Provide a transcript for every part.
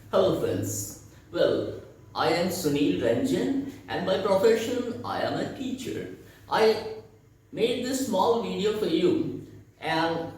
Hello friends. Well, I am Sunil Ranjan and by profession I am a teacher. I made this small video for you, and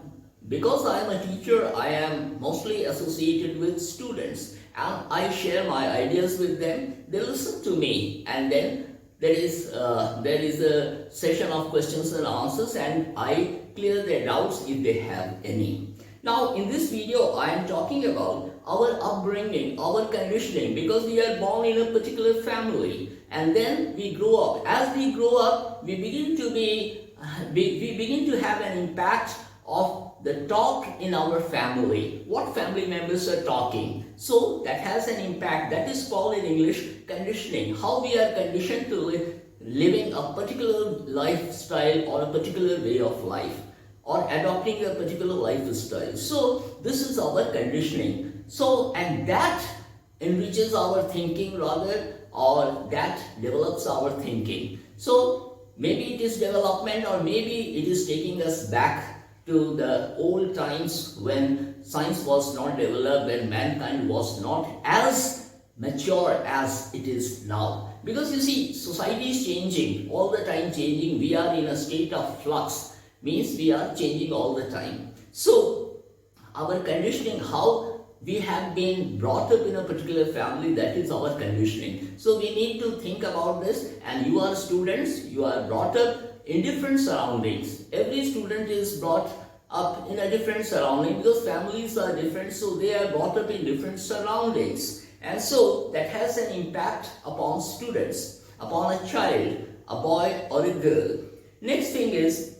because I am a teacher I am mostly associated with students and I share my ideas with them. They listen to me, and then there is a session of questions and answers, and I clear their doubts if they have any. Now, in this video, I am talking about our upbringing, our conditioning, because we are born in a particular family, and then we grow up. As we grow up, we begin to have an impact of the talk in our family. What family members are talking, so that has an impact. That is called in English conditioning. How we are conditioned to living a particular lifestyle or a particular way of life, or adopting a particular lifestyle. So this is our conditioning. So, and that enriches our thinking rather, or that develops our thinking. So maybe it is development, or maybe it is taking us back to the old times when science was not developed, when mankind was not as mature as it is now. Because you see, society is changing, all the time changing. We are in a state of flux, means we are changing all the time. So our conditioning, how we have been brought up in a particular family, that is our conditioning. So we need to think about this. And you are students, you are brought up in different surroundings. Every student is brought up in a different surrounding, because families are different, so they are brought up in different surroundings. And so that has an impact upon students, upon a child, a boy or a girl. Next thing is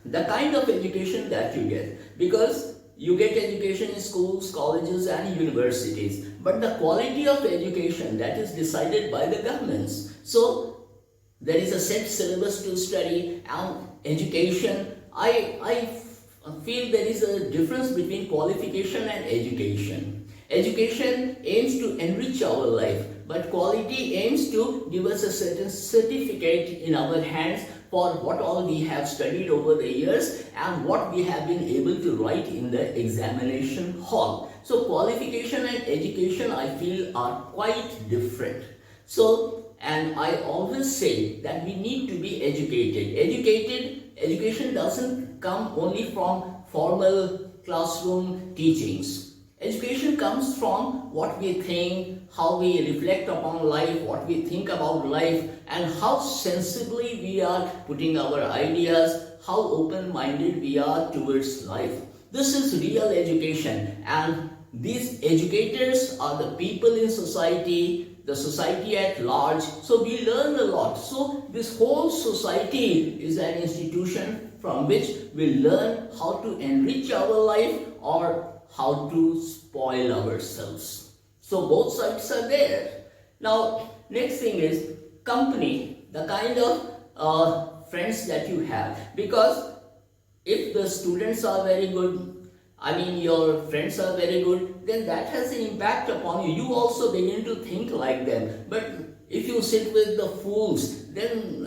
the kind of education that you get, because you get education in schools, colleges and universities, but the quality of education, that is decided by the governments. So there is a set syllabus to study, and education, I feel there is a difference between qualification and education. Education aims to enrich our life, but quality aims to give us a certain certificate in our hands for what all we have studied over the years and what we have been able to write in the examination hall. So qualification and education, I feel, are quite different. So, and I always say that we need to be educated. Education doesn't come only from formal classroom teachings. Education comes from what we think, how we reflect upon life, what we think about life, and how sensibly we are putting our ideas, how open-minded we are towards life. This is real education, and these educators are the people in society, the society at large. So we learn a lot. So this whole society is an institution from which we learn how to enrich our life or how to spoil ourselves. So both sides are there. Now, next thing is company, the kind of friends that you have. Because if the students are very good, your friends are very good, then that has an impact upon you. You also begin to think like them. But if you sit with the fools, then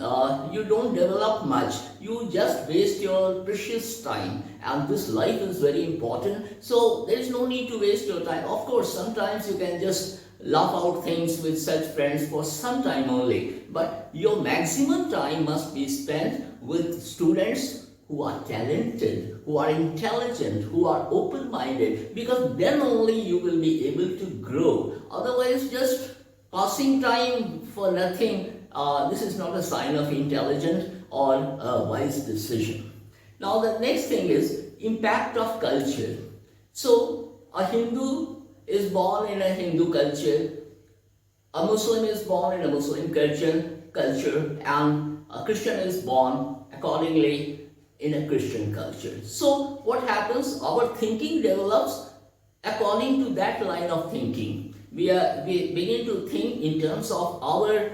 you don't develop much. You just waste your precious time. And this life is very important. So there is no need to waste your time. Of course, sometimes you can just laugh out things with such friends for some time only. But your maximum time must be spent with students who are talented, who are intelligent, who are open-minded, because then only you will be able to grow. Otherwise, just passing time for nothing, this is not a sign of intelligent or a wise decision. Now the next thing is impact of culture. So a Hindu is born in a Hindu culture, a Muslim is born in a Muslim culture, and a Christian is born accordingly in a Christian culture. So what happens? Our thinking develops according to that line of thinking. We begin to think in terms of our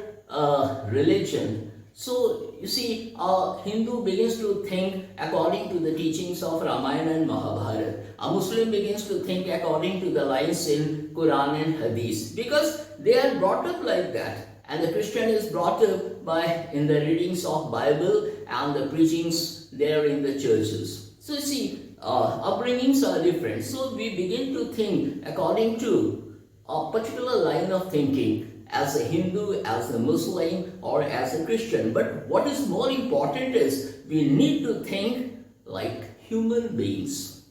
religion. So you see, a Hindu begins to think according to the teachings of Ramayana and Mahabharata. A Muslim begins to think according to the lines in Quran and Hadith, because they are brought up like that. And the Christian is brought up in the readings of Bible and the preachings there in the churches. So you see, upbringings are different. So we begin to think according to a particular line of thinking as a Hindu, as a Muslim, or as a Christian. But what is more important is we need to think like human beings.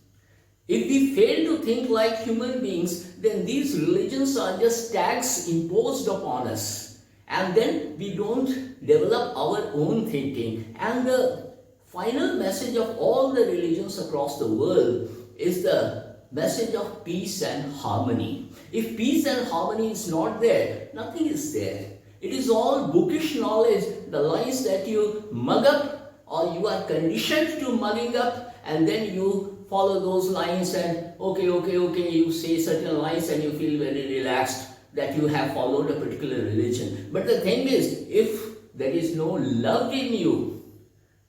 If we fail to think like human beings, then these religions are just tags imposed upon us. And then we don't develop our own thinking. And the final message of all the religions across the world is the message of peace and harmony. If peace and harmony is not there, nothing is there. It is all bookish knowledge, the lines that you mug up or you are conditioned to mugging up, and then you follow those lines and okay, you say certain lines and you feel very relaxed that you have followed a particular religion. But the thing is, if there is no love in you,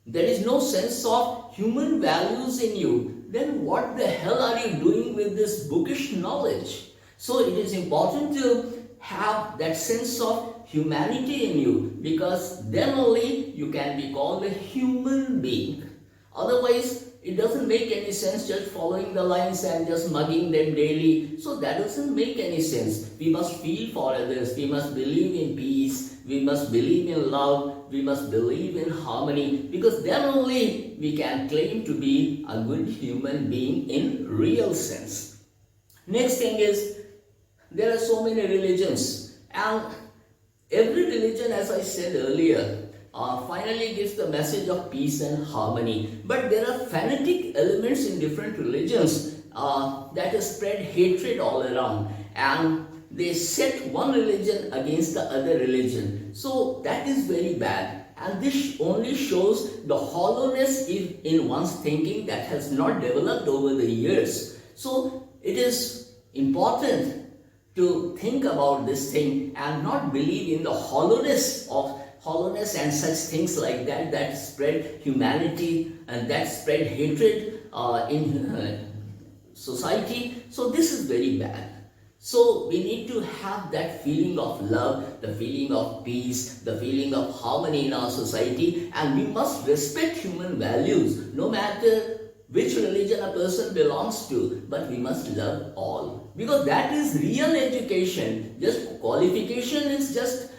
there is no sense of human values in you, then what the hell are you doing with this bookish knowledge? So it is important to have that sense of humanity in you, because then only you can be called a human being. Otherwise, it doesn't make any sense just following the lines and just mugging them daily. So that doesn't make any sense. We must feel for others. We must believe in peace. We must believe in love. We must believe in harmony, because then only we can claim to be a good human being in real sense. Next thing is, there are so many religions, and every religion, as I said earlier, finally gives the message of peace and harmony. But there are fanatic elements in different religions that spread hatred all around, and they set one religion against the other religion. So that is very bad, and this only shows the hollowness in one's thinking that has not developed over the years. So it is important to think about this thing and not believe in the hollowness and such things like that spread humanity and that spread hatred in society. So this is very bad. So we need to have that feeling of love, the feeling of peace, the feeling of harmony in our society, and we must respect human values no matter which religion a person belongs to, but we must love all, because that is real education. Just qualification is just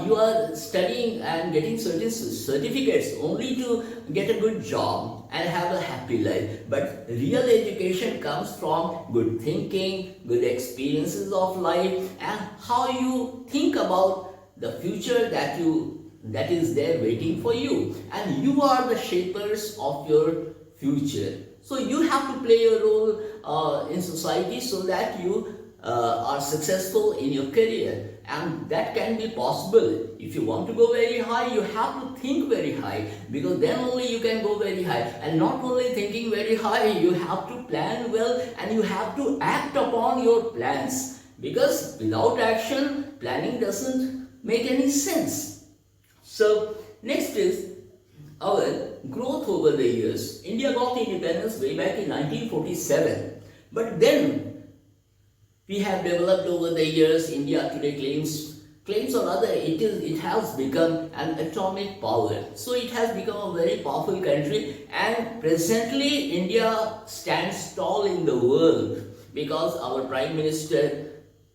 you are studying and getting certain certificates only to get a good job and have a happy life. But real education comes from good thinking, good experiences of life, and how you think about the future that is there waiting for you. And you are the shapers of your future. So you have to play a role in society so that you are successful in your career, and that can be possible. If you want to go very high, you have to think very high, because then only you can go very high. And not only thinking very high, you have to plan well and you have to act upon your plans, because without action, planning doesn't make any sense. So next is our growth over the years. India got independence way back in 1947, but then we have developed over the years. India today claims or rather it has become an atomic power. So it has become a very powerful country, and presently India stands tall in the world because our Prime Minister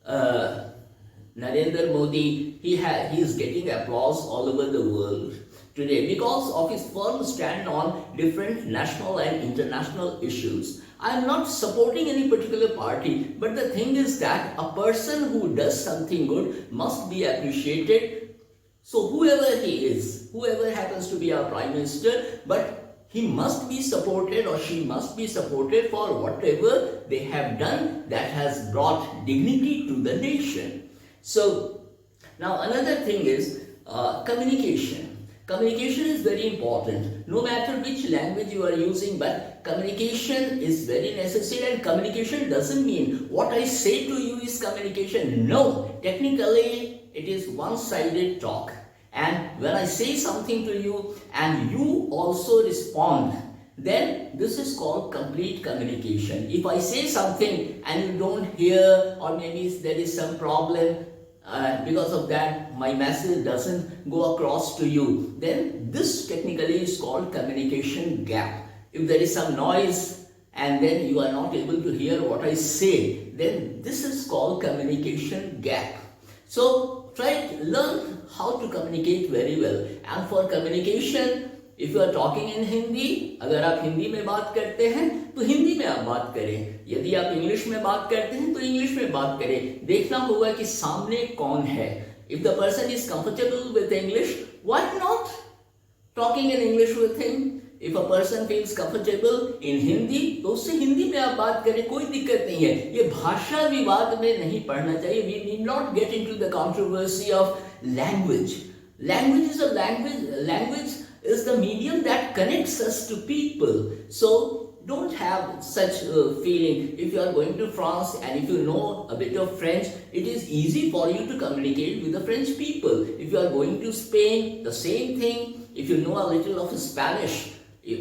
Narendra Modi, he is getting applause all over the world today because of his firm stand on different national and international issues. I am not supporting any particular party, but the thing is that a person who does something good must be appreciated. So whoever he is, whoever happens to be our Prime Minister, but he must be supported or she must be supported for whatever they have done that has brought dignity to the nation. So now another thing is communication. Communication is very important, no matter which language you are using, but communication is very necessary. And communication doesn't mean what I say to you is communication. No, technically it is one-sided talk. And when I say something to you and you also respond, then this is called complete communication. If I say something and you don't hear, or maybe there is some problem, because of that my message doesn't go across to you, then this technically is called communication gap. If there is some noise and then you are not able to hear what I say, then this is called communication gap. So try to learn how to communicate very well. And for communication, if you are talking in Hindi, अगर आप हिंदी में बात करते हैं तो हिंदी में आप बात करें, यदि आप इंग्लिश में बात करते हैं तो इंग्लिश में बात करें. देखना होगा कि सामने कौन है. If the person is comfortable with English, why not talking in English with him? If a person feels comfortable in Hindi, तो उससे हिंदी में आप बात करें, कोई दिक्कत नहीं है. ये भाषा विवाद में नहीं पढ़ना चाहिए. We need not get into the controversy of language. Language is a language. Language is the medium that connects us to people. So don't have such a feeling. If you are going to France and if you know a bit of French, it is easy for you to communicate with the French people. If you are going to Spain, the same thing. If you know a little of Spanish, it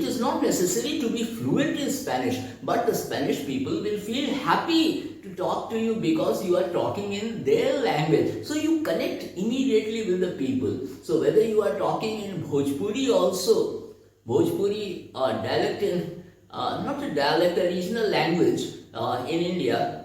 is not necessary to be fluent in Spanish, but the Spanish people will feel happy to talk to you because you are talking in their language. So you connect immediately with the people. So whether you are talking in Bhojpuri also, Bhojpuri dialect in, not a dialect, a regional language in India.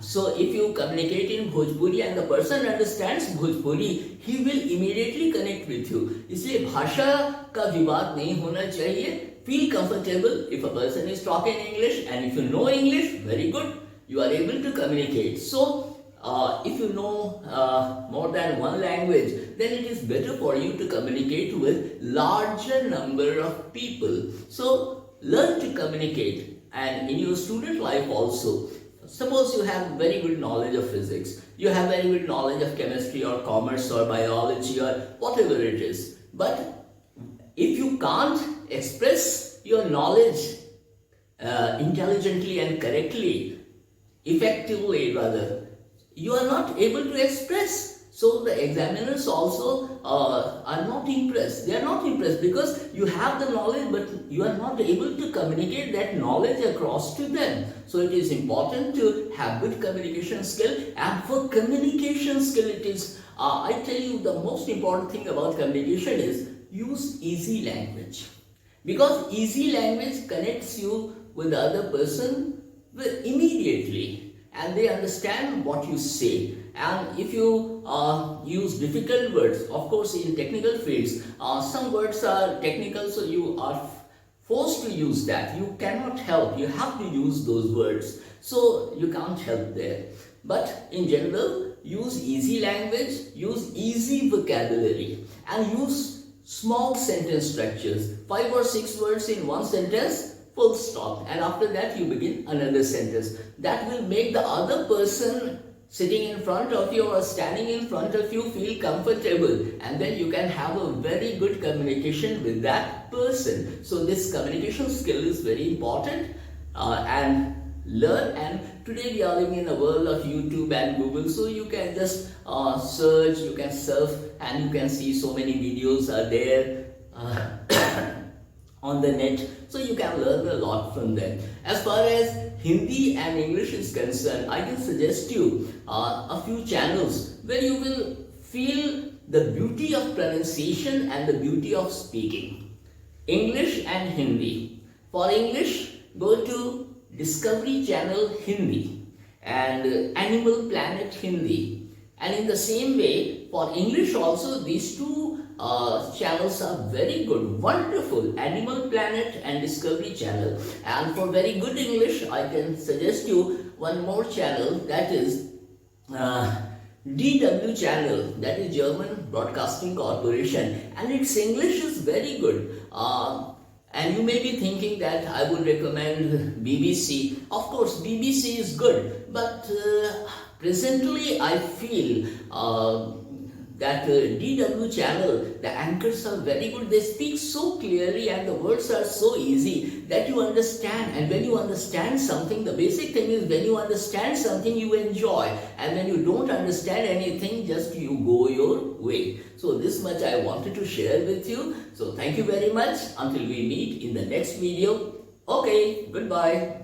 So if you communicate in Bhojpuri and the person understands Bhojpuri, he will immediately connect with you. इसलिए भाषा का विवाद नहीं होना चाहिए. Feel comfortable if a person is talking English, and if you know English, very good, you are able to communicate. So if you know more than one language, then it is better for you to communicate with larger number of people. So learn to communicate, and in your student life also. Suppose you have very good knowledge of physics, you have very good knowledge of chemistry or commerce or biology or whatever it is. But if you can't express your knowledge intelligently and correctly, effectively rather, you are not able to express. So the examiners also are not impressed. They are not impressed because you have the knowledge, but you are not able to communicate that knowledge across to them. So it is important to have good communication skill. And for communication skill, it is, I tell you, the most important thing about communication is use easy language. Because easy language connects you with the other person immediately, and they understand what you say. And if you use difficult words, of course in technical fields, some words are technical, so you are forced to use that. You cannot help, you have to use those words. So you can't help there. But in general, use easy language, use easy vocabulary, and use small sentence structures. 5 or 6 words in one sentence, full stop. And after that you begin another sentence. That will make the other person sitting in front of you or standing in front of you feel comfortable, and then you can have a very good communication with that person. So this communication skill is very important, and learn. And today we are living in a world of YouTube and Google, so you can just search, you can surf, and you can see so many videos are there on the net, so you can learn a lot from them. As far as Hindi and English is concerned, I can suggest you a few channels where you will feel the beauty of pronunciation and the beauty of speaking. English and Hindi. For English, go to Discovery Channel Hindi and Animal Planet Hindi. And in the same way, for English also, these two channels are very good, wonderful. Animal Planet and Discovery Channel. And for very good English, I can suggest you one more channel, that is DW Channel, that is German Broadcasting Corporation, and its English is very good. And you may be thinking that I would recommend BBC. Of course, BBC is good, but presently I feel that DW channel, the anchors are very good. They speak so clearly and the words are so easy that you understand. And when you understand something, the basic thing is when you understand something, you enjoy. And when you don't understand anything, just you go your way. So this much I wanted to share with you. So thank you very much. Until we meet in the next video. Okay, goodbye.